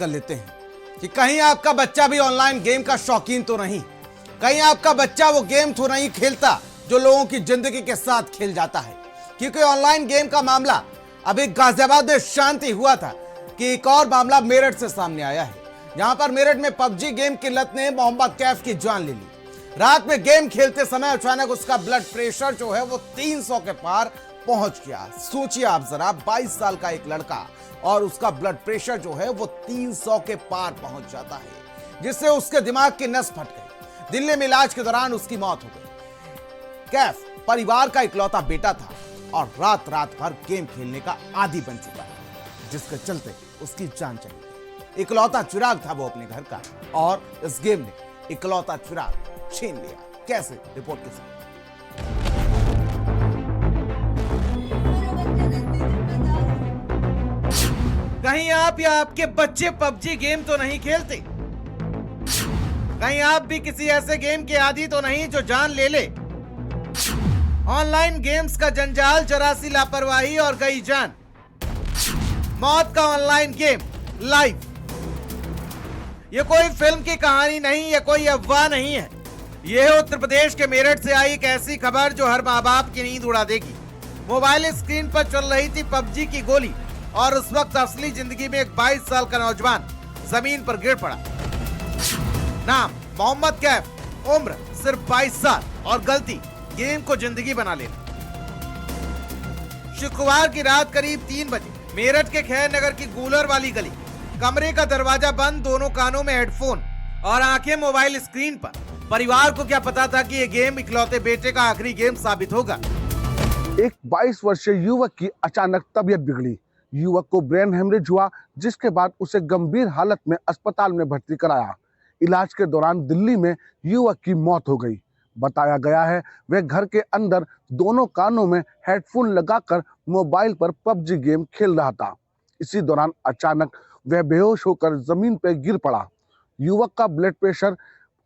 कर लेते हैं कि कहीं आपका बच्चा भी ऑनलाइन गेम का शौकीन तो नहीं, कहीं आपका बच्चा वो गेम तो नहीं खेलता जो लोगों की जिंदगी के साथ खेल जाता है। क्योंकि ऑनलाइन गेम का मामला अभी गाजियाबाद में शांति हुआ था कि एक और मामला मेरठ से सामने आया है, जहां पर मेरठ में पबजी गेम की लत ने मोहम्मद कैफ की जान ले ली। रात में गेम खेलते समय अचानक उसका ब्लड प्रेशर जो है वो 300 के पार पहुंच गया। सोचिए आप जरा, 22 साल का एक लड़का और उसका ब्लड प्रेशर जो है वो 300 के पार पहुंच जाता है, जिससे उसके दिमाग की नस फट गई। दिल्ली में इलाज के दौरान उसकी मौत हो गई। कैफ परिवार का इकलौता बेटा था और रात रात भर गेम खेलने का आदी बन चुका है, जिसके चलते उसकी जान चली गई। इकलौता चिराग था वो अपने घर का, और इस गेम ने इकलौता चिराग छीन लिया। कैसे, रिपोर्ट के साथ। कहीं आप या आपके बच्चे पबजी गेम तो नहीं खेलते? कहीं आप भी किसी ऐसे गेम के आदी तो नहीं जो जान ले ले? ऑनलाइन गेम्स का जंजाल, जरा सी लापरवाही और गई जान। मौत का ऑनलाइन गेम लाइव। ये कोई फिल्म की कहानी नहीं, ये कोई अफवाह नहीं है। ये है उत्तर प्रदेश के मेरठ से आई एक ऐसी खबर जो हर माँ बाप की नींद उड़ा देगी। मोबाइल स्क्रीन पर चल रही थी पबजी की गोली, और उस वक्त असली जिंदगी में एक 22 साल का नौजवान जमीन पर गिर पड़ा। नाम मोहम्मद कैफ, उम्र सिर्फ 22 साल और गलती गेम को जिंदगी बना लेना। शुक्रवार की रात करीब 3 बजे मेरठ के खैर नगर की गूलर वाली गली, कमरे का दरवाजा बंद, दोनों कानों में हेडफोन और आंखें मोबाइल स्क्रीन पर। परिवार को क्या पता था कि ये गेम इकलौते बेटे का आखिरी गेम साबित होगा। एक 22 वर्षीय युवक की अचानक तबीयत बिगड़ी। युवक को ब्रेन हेमरेज हुआ, जिसके बाद उसे गंभीर हालत में अस्पताल में भर्ती कराया। इलाज के दौरान दिल्ली में युवक की मौत हो गई। बताया गया है वह घर के अंदर दोनों कानों में हेडफोन लगाकर मोबाइल पर पबजी गेम खेल रहा था। इसी दौरान अचानक वह बेहोश होकर जमीन पर गिर पड़ा। युवक का ब्लड प्रेशर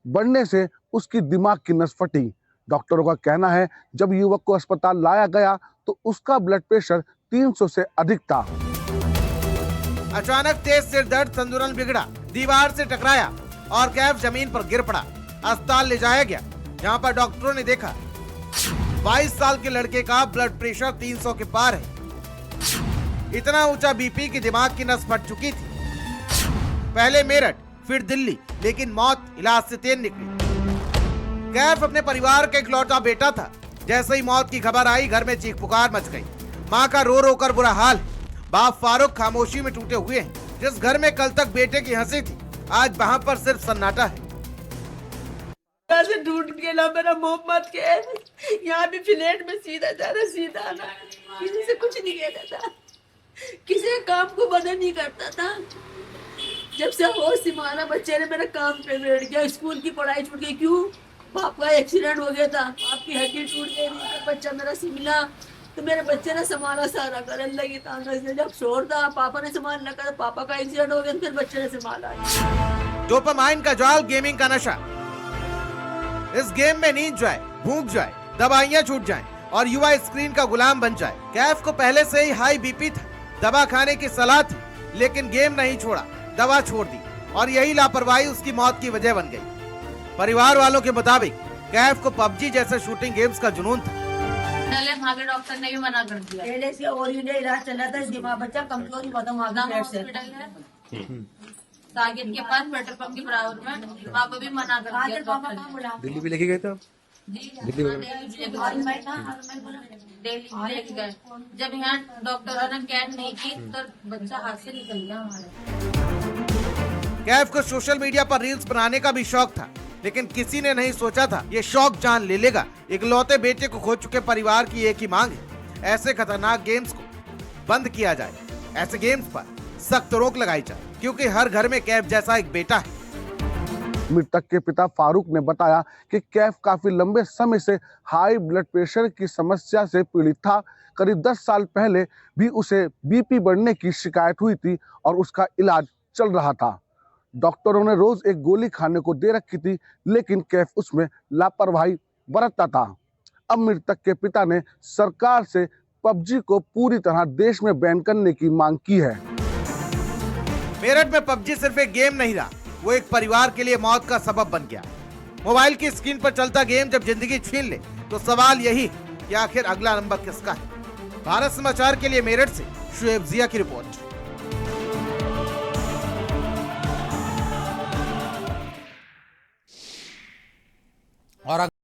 बढ़ने से उसकी दिमाग की नस फटी। डॉक्टरों का कहना है जब युवक को अस्पताल लाया गया तो उसका ब्लड प्रेशर 300 से अधिक था। अचानक तेज सिर दर्द, संतुलन बिगड़ा, दीवार से टकराया और कैफ जमीन पर गिर पड़ा। अस्पताल ले जाया गया, जहां पर डॉक्टरों ने देखा 22 साल के लड़के का ब्लड प्रेशर 300 के पार है। इतना ऊंचा बीपी कि दिमाग की नस फट चुकी थी। पहले मेरठ, फिर दिल्ली, लेकिन मौत इलाज से तेज निकली। कैफ अपने परिवार का इकलौता बेटा था। जैसे ही मौत की खबर आई, घर में चीख पुकार मच गई। माँ का रो रो कर बुरा हाल है। बाप फारूक खामोशी में टूटे हुए हैं। जिस घर में कल तक बेटे की हंसी थी, आज वहाँ पर सिर्फ सन्नाटा है। से ढूंढ के ला मेरा मोहम्मद के, यहाँ भी फ्लैट में सीधा जाना सीधा आना, किसी से कुछ नहीं कहता था, किसी काम को मदद नहीं करता था। जब से होश संभाला बच्चे ने मेरा काम पे बैठ गया। स्कूल की पढ़ाई छूट गई। क्यों? बाप का एक्सीडेंट हो गया था, आपकी हड्डी टूट गई थी, बच्चा मेरा सिमला, तो मेरे बच्चे ने संभाला सारा कर। अल्लाह की ताकत से जब छोड़ था पापा ने संभालना कर, पापा का एक्सीडेंट हो गया, फिर बच्चे ने संभाला। डोपामाइन का जाल, गेमिंग का नशा। इस गेम में नींद जाए, भूख जाए, दवाइयां छूट जाएं और युवा स्क्रीन का गुलाम बन जाए। कैफ को पहले से ही हाई बीपी था, दवा खाने की सलाह थी, लेकिन गेम नहीं छोड़ा, दवा छोड़ दी, और यही लापरवाही उसकी मौत की वजह बन गई। परिवार वालों के मुताबिक कैफ को पबजी जैसे शूटिंग गेम्स का जुनून था। वहाँ के डॉक्टर ने भी मना कर दिया। पहले से और इलाज चला था, दिमाग बच्चा कमजोर खत्म हो गया। हॉस्पिटल है सागिर के पास पेट्रोल पंप के बराबर में, वहाँ पे भी मना कर दिया डॉक्टर ने। दिल्ली भी लेके गए थे आप? दिल्ली लेके गए। जब यहाँ डॉक्टरों ने कैद नहीं की तो बच्चा हाथ से निकल गया हमारा। कैफ को सोशल मीडिया पर रील्स बनाने का भी शौक था, लेकिन किसी ने नहीं सोचा था ये शौक जान ले लेगा। इकलौते बेटे को खो चुके परिवार की एक ही मांग है, ऐसे खतरनाक गेम्स को बंद किया जाए, ऐसे गेम्स पर सख्त रोक लगाई जाए, क्योंकि हर घर में कैफ जैसा एक बेटा है। मृतक के पिता फारूक ने बताया कि कैफ काफी लंबे समय से हाई ब्लड प्रेशर की समस्या से पीड़ित था। करीब 10 साल पहले भी उसे बीपी बढ़ने की शिकायत हुई थी और उसका इलाज चल रहा था। डॉक्टरों ने रोज एक गोली खाने को दे रखी थी, लेकिन कैफ उसमें लापरवाही बरतता था। अब मृतक के पिता ने सरकार से पबजी को पूरी तरह देश में बैन करने की मांग की है। मेरठ में पबजी सिर्फ एक गेम नहीं रहा, वो एक परिवार के लिए मौत का सबब बन गया। मोबाइल की स्क्रीन पर चलता गेम जब जिंदगी छीन ले तो सवाल यही कि आखिर अगला नंबर किसका है। भारत समाचार के लिए मेरठ से शुएब जिया की रिपोर्ट। और